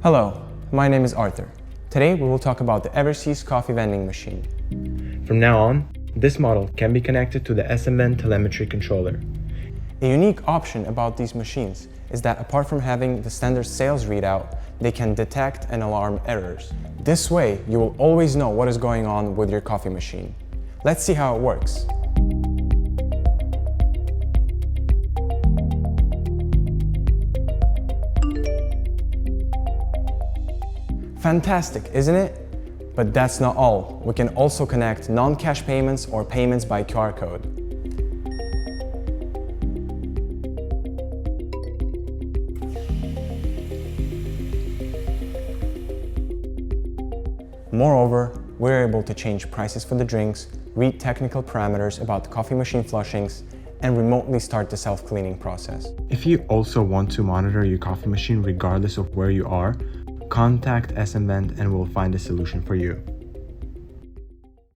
Hello, my name is Arthur. Today we will talk about the Eversys coffee vending machine. From now on, this model can be connected to the SmVend telemetry controller. A unique option about these machines is that apart from having the standard sales readout, they can detect and alarm errors. This way, you will always know what is going on with your coffee machine. Let's see how it works. Fantastic, isn't it? But that's not all. We can also connect non-cash payments or payments by QR code. Moreover, we're able to change prices for the drinks, read technical parameters about the coffee machine flushings, and remotely start the self-cleaning process. If you also want to monitor your coffee machine regardless of where you are, contact SmVend and we'll find a solution for you.